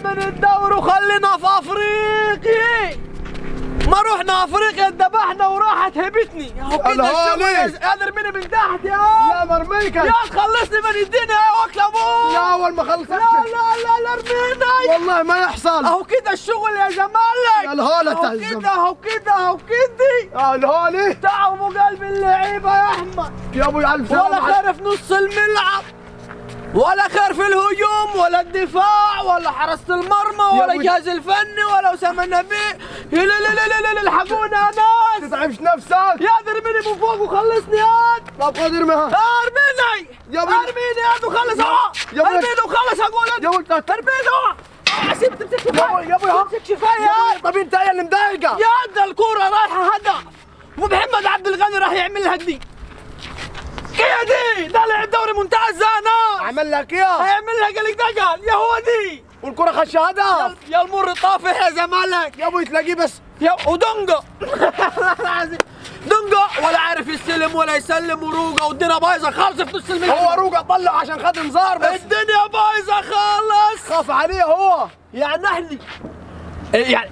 من الدور وخلينا في افريقيا. ما رحنا افريقيا ذبحنا وراحت هبتني. اهو كده الشغل يا ارميني من تحت يا مرميك يا تخلصني من الدنيا يا وكل ابوك. يا اول ما خلصت لا ارميني والله ما يحصل. اهو كده الشغل يا زمالك. يا الهولة اهو كده يا الهولة تعبوا قلب اللعيبه يا احمد. يا ابوي الف سلام. ولا خير في نص الملعب ولا خير في الهجوم ولا الدفاع ولا حراسة المرمى ولا الجهاز الفني ولا أسامة النبي. لا الحقونا يا ناس. تتعبش نفسك يا ارميني من فوق وخلصني يا طب خذ ارميها. ارميني ارميني يا وخلص اهو. ارميني وخلص اقول انت. يا ولد ارميني اهو. سيب تمسك شفاية. يا ابوي تمسك شفاية. طب انت هي اللي مضايقة. يا ده الكورة رايحة هدف ومحمد عبد الغني راح يعمل لها دي. هي دي طالع الدوري ممتاز انا عمل لك اياه. هيعمل لها قلق دقل يا هو دي. والكرة خش هدف. يا المر طافح يا زمالك. يا ابوي تلاقيه بس يا ودونجا دونجا ولا عارف يستلم ولا يسلم وروقه والدنيا بايظه خالص في نص الملعب. هو روقه طلع عشان خد انذار بس الدنيا بايظه خالص. خاف عليه هو. يعني احنا يعني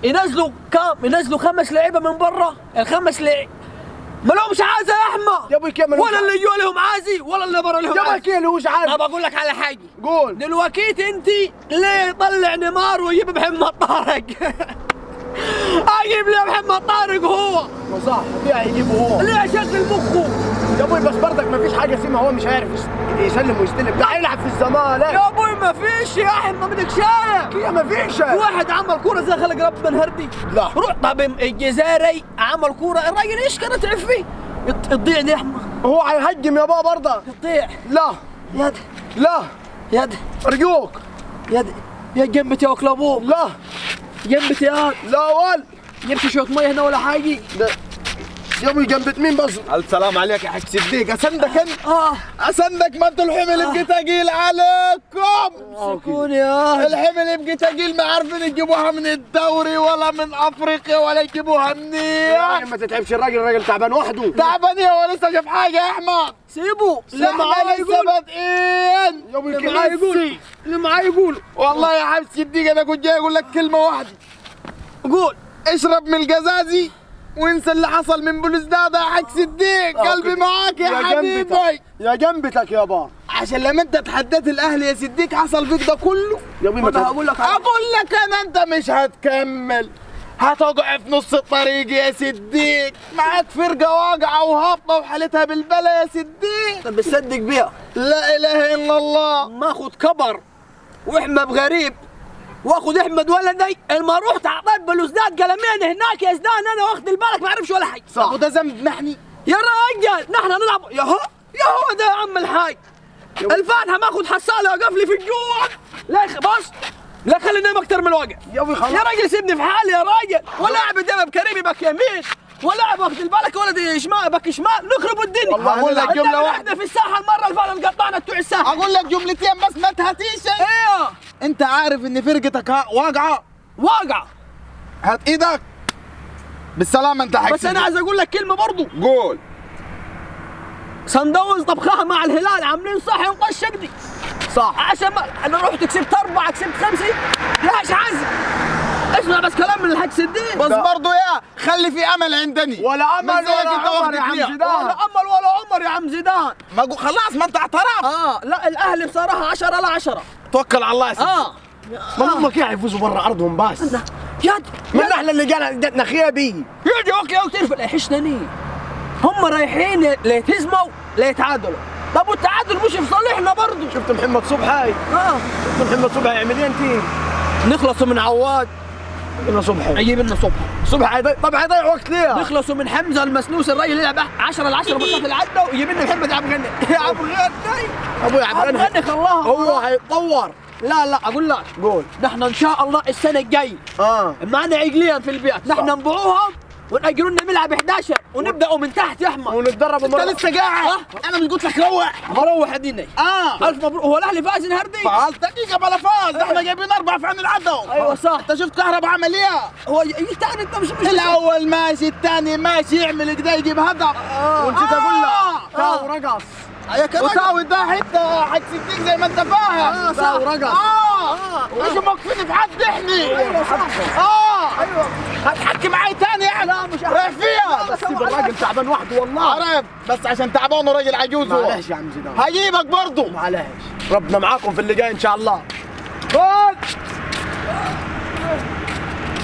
ينزلوا 5 لعيبه من برا. الخمس لعيبه ما لهمش عازه يا احمد. يا ابوي كيف ولا اللي جوا لهم عازي ولا اللي برا لهم يا عازي. ابوي كيف اللي هوش عارف. انا بقول لك على حاجه. قول. دلوقتي انت ليه يطلع نيمار ويجيب محمد طارق؟ اجيب لي محمد طارق هو. صح طبيعي يجيبه هو. ليه اشغل مخه؟ يا ابوي بس برضك ما فيش حاجه اسمها هو مش عارف يسلم ويستلم. ده هيلعب في الزمالك. يا ابوي ما فيش يا احمد ما بدك شايف. يا ما فيش واحد عمل كوره زي خلق رب من هردي. لا روح طب الجزائري عمل كوره الراجل ايش كانت تعب فيه؟ تضيع يا احمد. هو هيهجم يا بابا برضك. تضيع. لا يد لا يد ارجوك يد يا جنبتي يا وكل ابوك. لا جنبتي يا لا ول جبت شويه ميه هنا ولا حاجه. يا ابوي جنبة مين بس؟ السلام عليك يا حاج صديق. اسندك انت. اسندك ما انتوا الحمل يبقى ثقيل عليكم. سكون يا الحمل يبقى ثقيل ما عارفين يجيبوها من الدوري ولا من افريقيا ولا يجيبوها منين. ما تتعبش الراجل تعبان وحده. تعبان ايه هو لسه شاف حاجه يا احمد؟ سيبه اللي معاه لسه بادئين. يا ابوي اللي معاه يقول اللي معاه يقول. والله يا حاج صديق انا كنت جاي اقول لك كلمه واحده. قول. اشرب من القزازي وانسى اللي حصل من بلوزداد يا حاج صديق. قلبي معاك يا حبيبي. يا جنبتك يابا. عشان لما انت تحديت الاهلي يا صديق حصل فيك ده كله. يا ابوي انا هقول لك انا انت مش هتكمل. هتقع في نص الطريق يا صديق. معاك فرقه واقعه وهابطه وحالتها بالبلا يا صديق. طب بتصدق بيها. لا اله الا الله. ماخذ كبر واحمد غريب واخذ احمد ولدي. لما رحت اعطيت بلوزداد قلمين هناك يا زدان انا واخد البالك ما اعرفش ولا حاجه. صح وده ذنب نحني يا راجل نحن نلعب يا هو ده يا عم الحاج. الفاتحه ماخذ حصاله وقف لي في الجوع. لا بص لا خليني انام اكثر من الوقت. يا ابوي خلاص يا راجل سيبني في حالي يا راجل. ولاعب قدام كريمي باك يمين ولاعب واخد البالك ولدي شمال باك شمال نخرب الدنيا. والله اقول لك جمله واحده في الساحه المره اللي فاتت قطعنا بتوع الساحه. اقول لك جملتين بس ما تهتيش. ايوه انت عارف ان فرقتك واقعه. هات ايدك بالسلامه انت حاج. بس انا عايز اقول لك كلمه برضو. قول. صن داونز طبخها مع الهلال عاملين صح ينقص شقدي. صح عشان ما انا رحت كسبت 4 كسبت 5 ليش عزم. اسمع بس كلام من الحاج صديق. بس برضه يا خلي في امل عندني. ولا امل ولا عمر يا عم زيدان. ولا امل ولا عمر يا عم زيدان. ما خلاص ما انت اعترف. لا الاهلي بصراحه 10/10. توكل على الله يا سيدي. ما هم كيف يفوزوا برا ارضهم بس. يد من احنا اللي قال ادتنا خيابي. يجي اوكي تعرف يحشني. هم رايحين ليتهزموا ليتعادلوا. طب والتعادل مش في صالحنا برضه. شفت محمد صبحي؟ شفت محمد صبحي يعمل ايه انتين؟ نخلصوا من عواد لنا صبحي. يجيب لنا صبحي طب هيضيع وقت ليه؟ نخلصوا من حمزه المسنوس الراجل يلعب 10/10 ماتشات اللي عدوا ويجيب لنا محمد عبد الغني. يا عبد الغني ابوي عبد الغني خلاها هو هيتطور. لا اقول لك قول. نحن ان شاء الله السنه الجايه معنا عجلين في البيت نحن نبيعوهم ونأجروا لنا ملعب 11 ونبداوا من تحت يا احمد ونتدربوا انت لسه قاعد. انا مش قلت لك روح اديني. الف مبروك. هو الاهلي فاز النهارده؟ فاز دقيقه بلا فاز. احنا جايبين 4 في عين العدو. ايوه صح. انت شفت كهرباء عمل ايه؟ هو يستعني انت مش الاول ماشي الثاني ماشي يعمل كده يجيب هدف. ونسيت اقول لك كاو رقص. يا كده وساوي ده حته حق صديق زي ما انت فاهم. صح ورقص. مش موقفين في حد احنا. ايوه صح. ايوه هتحكي معاي تاني يعني. لا مش رايح فيها. بس سيب الراجل تعبان وحده والله. عارف بس عشان تعبان وراجل عجوز هو. معلش يا عم زيدان. هجيبك برضه. معلش ربنا معاكم في اللي جاي ان شاء الله. خد